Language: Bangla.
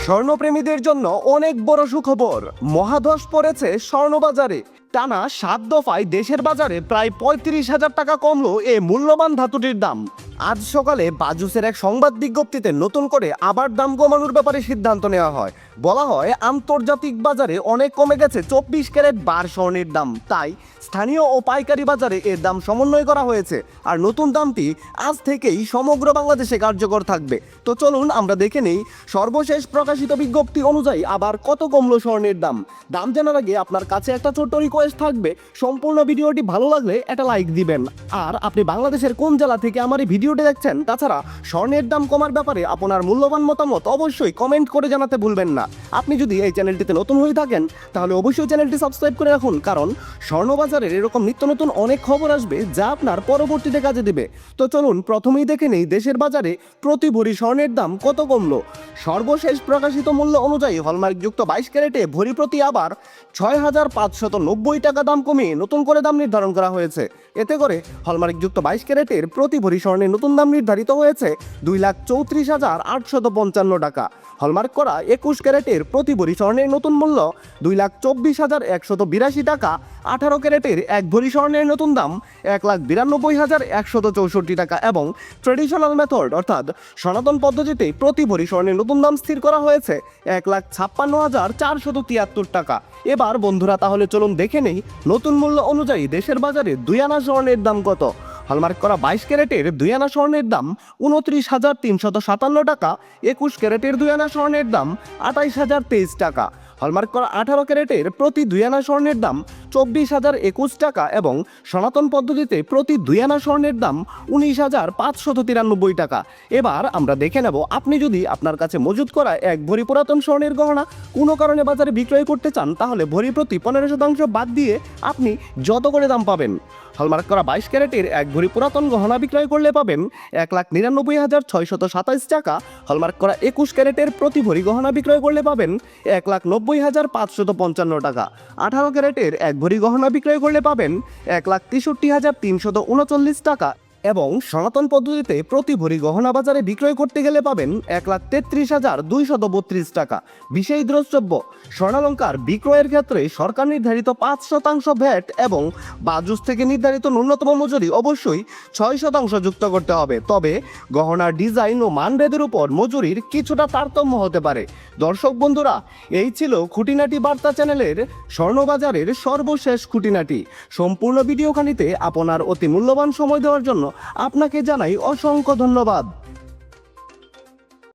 স্বর্ণপ্রেমীদের জন্য অনেক বড় সুখবর। মহাধস পড়েছে স্বর্ণবাজারে। টানা 7 দফায় দেশের বাজারে প্রায় 35,000 টাকা কমলো এই মূল্যবান ধাতুটির দাম। আজ সকালে বাজুসের এক সংবাদ বিজ্ঞপ্তিতে নতুন করে আবার দাম কমানোর ব্যাপারে সিদ্ধান্ত নেওয়া হয়। বলা হয়, আন্তর্জাতিক বাজারে অনেক কমে গেছে 24 ক্যারেট বার স্বর্ণের দাম, তাই স্থানীয় ও পাইকারি বাজারে এর দাম সমন্বয় করা হয়েছে। আর নতুন দামটি আজ থেকেই সমগ্র বাংলাদেশে কার্যকর থাকবে। তো চলুন আমরা দেখে নেই সর্বশেষ প্রকাশিত বিজ্ঞপ্তি অনুযায়ী আবার কত কমলো স্বর্ণের দাম। দাম জানার আগে আপনার কাছে একটা ছোট্ট রিকোয়েস্ট থাকবে, সম্পূর্ণ ভিডিওটি ভালো লাগলে একটা লাইক দিবেন। আর আপনি বাংলাদেশের কোন জেলা থেকে আমার এই ভিডিওটি দেখছেন, তাছাড়া স্বর্ণের দাম কমার ব্যাপারে আপনার মূল্যবান মতামত অবশ্যই কমেন্ট করে জানাতে ভুলবেন না। আপনি যদি এই চ্যানেলটিতে নতুন হয়ে থাকেন তাহলে অবশ্যই চ্যানেলটি সাবস্ক্রাইব করে রাখুন, কারণ স্বর্ণবাজারের এরকম নিত্য নতুন অনেক খবর আসবে যা আপনার পরবর্তীতে কাজে দেবে। তো চলুন প্রথমেই দেখে নেই দেশের বাজারে প্রতি ভরি স্বর্ণের দাম কত কমলো। সর্বশেষ প্রকাশিত মূল্য অনুযায়ী হলমার্কযুক্ত 22 ক্যারেটে ভরি প্রতি আবার 6,590 টাকা দাম কমিয়ে নতুন করে দাম নির্ধারণ করা হয়েছে। এতে করে হলমার্কযুক্ত 22 ক্যারেটের প্রতি ভরি স্বর্ণের নতুন দাম নির্ধারিত হয়েছে 2,34,855 টাকা। হলমার্ক করা 21 ক্যারেটের প্রতি ভরি স্বর্ণের নতুন মূল্য 2,24,182 টাকা। 18 ক্যারেটের এক ভরি স্বর্ণের নতুন দাম 1,92,164 টাকা এবং ট্রেডিশনাল মেথড অর্থাৎ সনাতন পদ্ধতিতে প্রতি ভরি স্বর্ণের নতুন দাম স্থির করা হয়েছে 1,56,473 টাকা। এবার বন্ধুরা তাহলে চলুন দেখে নেই নতুন মূল্য অনুযায়ী দেশের বাজারে 2 আনা স্বর্ণের দাম কত। হলমার্ক করা 22 ক্যারেটের 2 আনা স্বর্ণের দাম 29,357 টাকা। 21 ক্যারেটের 2 আনা স্বর্ণের দাম 28,023 টাকা। হলমার্ক করা 18 ক্যারেটের প্রতি 2 আনা স্বর্ণের দাম 24,021 টাকা এবং সনাতন পদ্ধতিতে প্রতি 2 আনা স্বর্ণের দাম 19,593 টাকা। এবার আমরা দেখে নেব, আপনি যদি আপনার কাছে মজুত করা এক ভরি পুরাতন স্বর্ণের গহনা কোনো কারণে বাজারে বিক্রয় করতে চান, তাহলে ভরি প্রতি 15% বাদ দিয়ে আপনি যত করে দাম পাবেন। হলমার্ক করা 22 ক্যারেটের এক ভরি পুরাতন গহনা বিক্রয় করলে পাবেন 1,99,627 টাকা। হলমার্ক করা 21 ক্যারেটের প্রতি ভরি গহনা বিক্রয় করলে পাবেন 1,90,555 টাকা। 18 ক্যারেটের এক ভরি গহনা বিক্রয় করলে পাবেন 1,63,339 টাকা এবং সনাতন পদ্ধতিতে প্রতি ভরি গহনা বাজারে বিক্রয় করতে গেলে পাবেন 1,33,232 টাকা। বিশেষ দ্রষ্টব্য, স্বর্ণালঙ্কার বিক্রয়ের ক্ষেত্রে সরকার নির্ধারিত 5% ভ্যাট এবং বাজুস থেকে নির্ধারিত ন্যূনতম মজুরি অবশ্যই 6% যুক্ত করতে হবে। তবে গহনার ডিজাইন ও মানভেদের উপর মজুরির কিছুটা তারতম্য হতে পারে। দর্শক বন্ধুরা, এই ছিল খুঁটিনাটি বার্তা চ্যানেলের স্বর্ণবাজারের সর্বশেষ খুঁটিনাটি। সম্পূর্ণ ভিডিওখানিতে আপনার অতি মূল্যবান সময় দেওয়ার জন্য আপনাকে জানাই অসংখ্য ধন্যবাদ।